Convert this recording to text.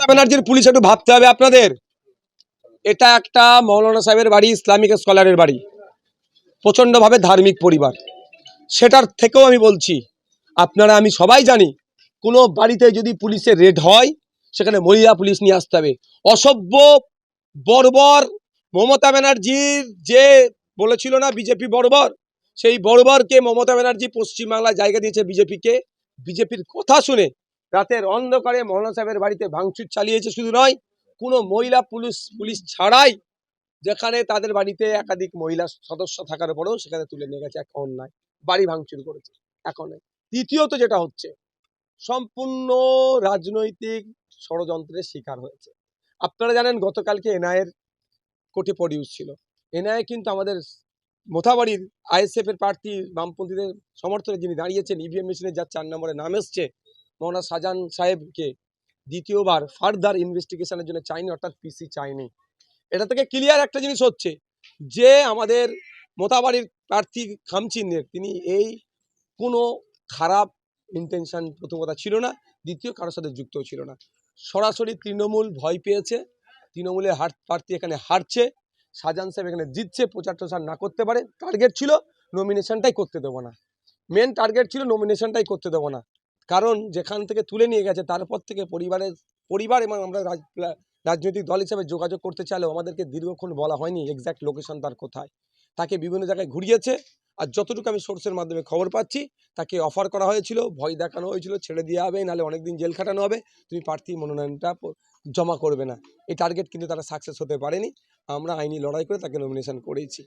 ব্যানার্জির পুলিশ একটু ভাবতে হবে আপনাদের। এটা একটা মৌলানা সাহেবের বাড়ি, ইসলামিক স্কলারের বাড়ি, প্রচণ্ডভাবে ধার্মিক পরিবার। সেটার থেকেও আমি বলছি, আপনারা আমি সবাই জানি, কোনো বাড়িতে যদি পুলিশের রেড হয় সেখানে মহিলা পুলিশ নিয়ে আসতে হবে। অসভ্য বর্বর মমতা ব্যানার্জির যে বলেছিল না বিজেপি বর্বর, সেই বর্বরকে মমতা ব্যানার্জি পশ্চিমবাংলায় জায়গা দিয়েছে বিজেপিকে। বিজেপির কথা শুনে রাতের অন্ধকারে মৌলানা সাহেবের বাড়িতে ভাঙচুর চালিয়েছে। শুধু নয়, কোনো মহিলা পুলিশ ছাড়াই, যেখানে তাদের বাড়িতে একাধিক মহিলা সদস্য থাকার পরেও সেখানে তুলে নিয়ে গেছে। এক অন্যায়, বাড়ি ভাঙচুর করেছে। এখন তৃতীয়ত যেটা হচ্ছে, সম্পূর্ণ রাজনৈতিক ষড়যন্ত্রের শিকার হয়েছে। আপনারা জানেন গতকালকে এনআইএর কোর্টে প্রডিউস ছিল। এনআইএ কিন্তু আমাদের মোথাবাড়ির আইএসএফ এর প্রার্থী বামপন্থীদের সমর্থনে যিনি দাঁড়িয়েছেন, ইভিএম মেশিনে যার 4 নম্বরে নাম এসছে, মৌলানা শাহজাহান সাহেবকে দ্বিতীয়বার ফার্দার ইনভেস্টিগেশনের জন্য চাইনি, অর্থাৎ পিসি চাইনি। এটা থেকে ক্লিয়ার একটা জিনিস হচ্ছে যে আমাদের মোথাবাড়ির প্রার্থী খামচিনের তিনি এই কোনো খারাপ ইন্টেনশন প্রথম কথা ছিল না, দ্বিতীয় কারোর সাথে যুক্তও ছিল না। সরাসরি তৃণমূল ভয় পেয়েছে, তৃণমূলের প্রার্থী এখানে হারছে, শাহজাহান সাহেব এখানে জিতছে, প্রচার টোচার না করতে পারে। টার্গেট ছিল নমিনেশনটাই করতে দেবো না, মেন টার্গেট ছিল নমিনেশনটাই করতে দেবো না। কারণ যেখান থেকে তুলে নিয়ে গেছে তারপর থেকে পরিবার এবং আমরা রাজনৈতিক দল হিসেবে যোগাযোগ করতে চাইলেও আমাদেরকে দীর্ঘক্ষণ বলা হয়নি এক্স্যাক্ট লোকেশন তার কোথায়। তাকে বিভিন্ন জায়গায় ঘুরিয়েছে। আর যতটুকু আমি সোর্সের মাধ্যমে খবর পাচ্ছি, তাকে অফার করা হয়েছিল, ভয় দেখানো হয়েছিল, ছেড়ে দেওয়া হবে, নাহলে অনেকদিন জেল খাটানো হবে, তুমি প্রার্থী মনোনয়নটা জমা করবে না। এই টার্গেট কিন্তু তারা সাকসেস হতে পারেনি। আমরা আইনি লড়াই করে তাকে নমিনেশন করেছি।